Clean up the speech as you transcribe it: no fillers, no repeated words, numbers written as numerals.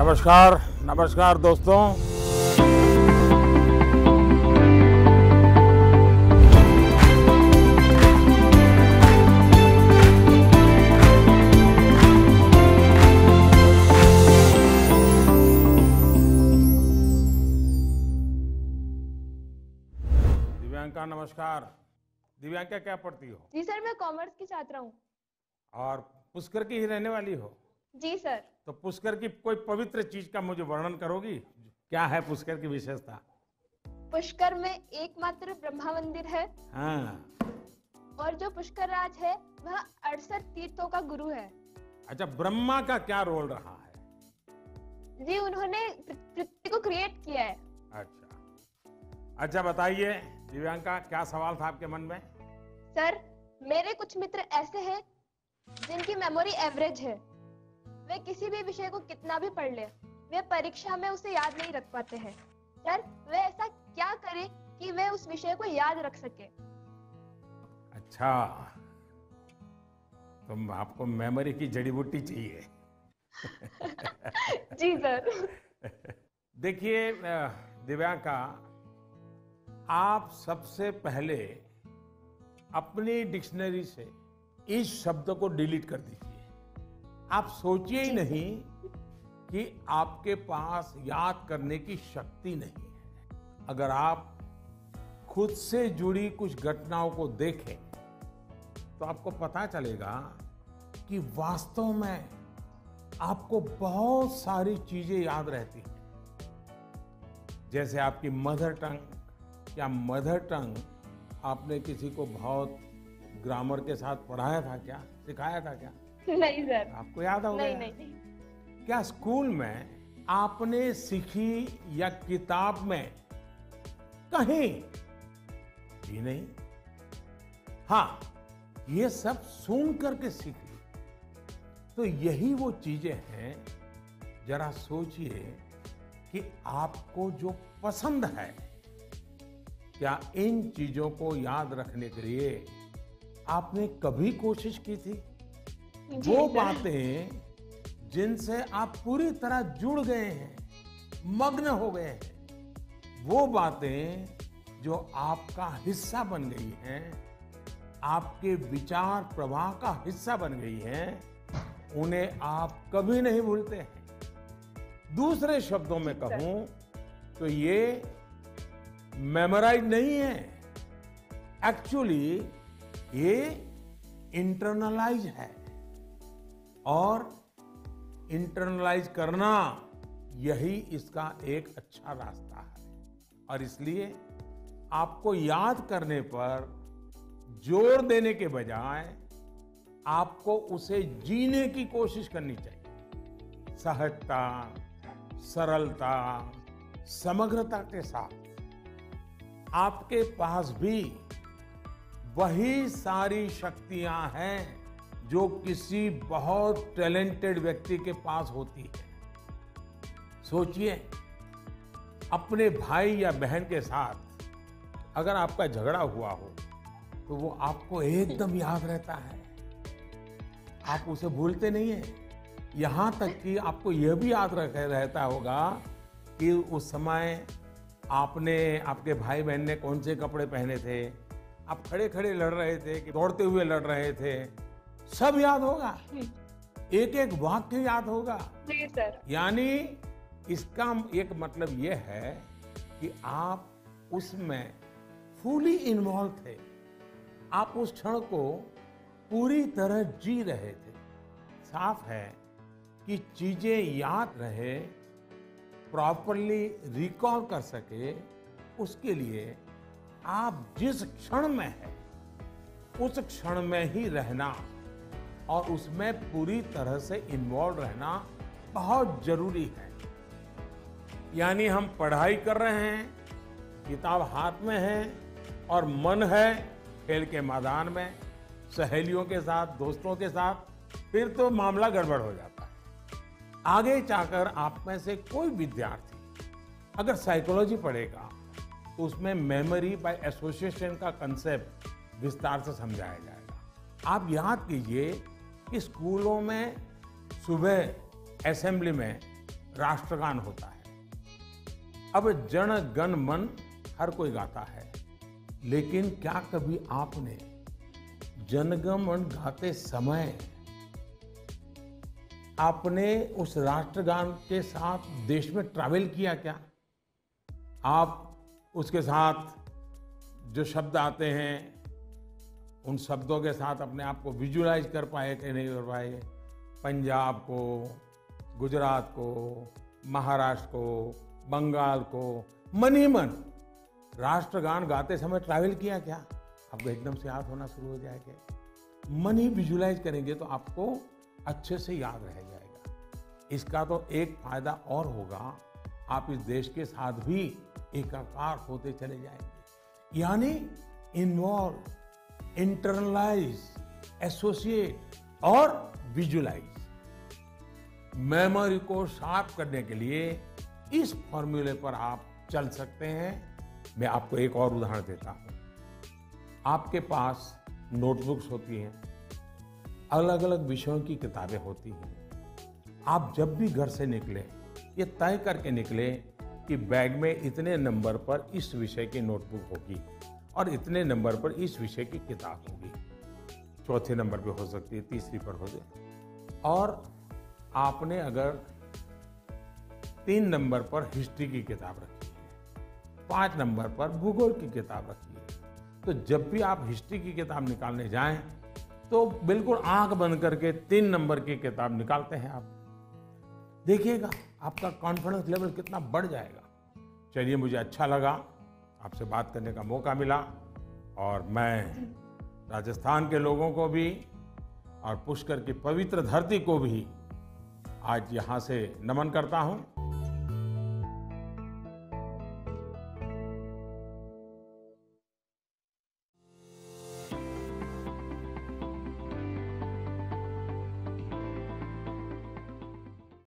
नमस्कार नमस्कार दोस्तों। दिव्यांका नमस्कार। दिव्यांका क्या पढ़ती हो? जी सर, मैं कॉमर्स की छात्रा हूँ। और पुष्कर की ही रहने वाली हो? जी सर। तो पुष्कर की कोई पवित्र चीज का मुझे वर्णन करोगी? क्या है पुष्कर की विशेषता? पुष्कर में एकमात्र ब्रह्मा मंदिर है। हाँ। और जो पुष्कर राज है वह 68 तीर्थों का गुरु है। अच्छा, ब्रह्मा का क्या रोल रहा है? जी, उन्होंने पृथ्वी को क्रिएट किया है। अच्छा बताइए दिव्यांका, क्या सवाल था आपके मन में? सर, मेरे कुछ मित्र ऐसे हैं जिनकी मेमोरी एवरेज है। वे किसी भी विषय को कितना भी पढ़ ले, वे परीक्षा में उसे याद नहीं रख पाते हैं। सर, वे ऐसा क्या करें कि वे उस विषय को याद रख सके? अच्छा, तो आपको मेमोरी की जड़ी बूटी चाहिए। जी सर। देखिए दिव्यांका, आप सबसे पहले अपनी डिक्शनरी से इस शब्द को डिलीट कर दीजिए। आप सोचिए ही नहीं कि आपके पास याद करने की शक्ति नहीं है। अगर आप खुद से जुड़ी कुछ घटनाओं को देखें तो आपको पता चलेगा कि वास्तव में आपको बहुत सारी चीजें याद रहती हैं। जैसे आपकी मदर टंग, क्या मदर टंग आपने किसी को बहुत ग्रामर के साथ पढ़ाया था क्या, सिखाया था क्या? नहीं सर। आपको याद होगा? नहीं। क्या स्कूल में आपने सीखी या किताब में कहीं भी नहीं? हाँ, ये सब सुन करके सीखी। तो यही वो चीजें हैं, जरा सोचिए कि आपको जो पसंद है, क्या इन चीजों को याद रखने के लिए आपने कभी कोशिश की थी? वो बातें जिनसे आप पूरी तरह जुड़ गए हैं, मग्न हो गए हैं, वो बातें जो आपका हिस्सा बन गई हैं, आपके विचार प्रवाह का हिस्सा बन गई हैं, उन्हें आप कभी नहीं भूलते हैं। दूसरे शब्दों में कहूं तो ये मेमोराइज नहीं है, एक्चुअली ये इंटरनलाइज है। और इंटरनलाइज करना यही इसका एक अच्छा रास्ता है। और इसलिए आपको याद करने पर जोर देने के बजाय आपको उसे जीने की कोशिश करनी चाहिए। सहजता, सरलता, समग्रता के साथ। आपके पास भी वही सारी शक्तियां हैं जो किसी बहुत टैलेंटेड व्यक्ति के पास होती है। सोचिए, अपने भाई या बहन के साथ अगर आपका झगड़ा हुआ हो तो वो आपको एकदम याद रहता है, आप उसे भूलते नहीं है। यहां तक कि आपको यह भी याद रहता होगा कि उस समय आपने, आपके भाई बहन ने कौन से कपड़े पहने थे, आप खड़े खड़े लड़ रहे थे कि दौड़ते हुए लड़ रहे थे, सब याद होगा। एक एक वाक्य याद होगा। जी सर। यानी इसका एक मतलब यह है कि आप उसमें फुली इन्वॉल्व थे, आप उस क्षण को पूरी तरह जी रहे थे। साफ है कि चीजें याद रहे, प्रॉपरली रिकॉल कर सके, उसके लिए आप जिस क्षण में हैं उस क्षण में ही रहना और उसमें पूरी तरह से इन्वॉल्व रहना बहुत जरूरी है। यानी हम पढ़ाई कर रहे हैं, किताब हाथ में है और मन है खेल के मैदान में, सहेलियों के साथ, दोस्तों के साथ, फिर तो मामला गड़बड़ हो जाता है। आगे जाकर आप में से कोई विद्यार्थी अगर साइकोलॉजी पढ़ेगा तो उसमें मेमोरी बाय एसोसिएशन का कंसेप्ट विस्तार से समझाया जाएगा। आप याद कीजिए कि स्कूलों में सुबह असेंबली में राष्ट्रगान होता है। अब जन गण मन हर कोई गाता है, लेकिन क्या कभी आपने जनगण मन गाते समय आपने उस राष्ट्रगान के साथ देश में ट्रैवल किया क्या? आप उसके साथ जो शब्द आते हैं उन शब्दों के साथ अपने आप को विजुलाइज कर पाए कि नहीं कर पाए? पंजाब को, गुजरात को, महाराष्ट्र को, बंगाल को मन ही मन राष्ट्रगान गाते समय ट्रैवल किया क्या? आपको एकदम से याद होना शुरू हो जाएगा। मन ही विजुलाइज करेंगे तो आपको अच्छे से याद रह जाएगा। इसका तो एक फायदा और होगा, आप इस देश के साथ भी एकाकार होते चले जाएंगे। यानी इन्वॉल्व, इंटरनलाइज, एसोसिएट और विजुलाइज। मेमोरी को शार्प करने के लिए इस फॉर्मूले पर आप चल सकते हैं। मैं आपको एक और उदाहरण देता हूं। आपके पास नोटबुक्स होती हैं, अलग अलग विषयों की किताबें होती हैं। आप जब भी घर से निकले, ये तय करके निकले कि बैग में इतने नंबर पर इस विषय की नोटबुक होगी और इतने नंबर पर इस विषय की किताब होगी। चौथे नंबर पे हो सकती है, तीसरी पर हो जाए। और आपने अगर 3 नंबर पर हिस्ट्री की किताब रखी है, 5 नंबर पर भूगोल की किताब रखी है, तो जब भी आप हिस्ट्री की किताब निकालने जाएं तो बिल्कुल आंख बंद करके 3 नंबर की किताब निकालते हैं आप। देखिएगा आपका कॉन्फिडेंस लेवल कितना बढ़ जाएगा। चलिए, मुझे अच्छा लगा, आपसे बात करने का मौका मिला और मैं राजस्थान के लोगों को भी और पुष्कर की पवित्र धरती को भी आज यहाँ से नमन करता हूँ।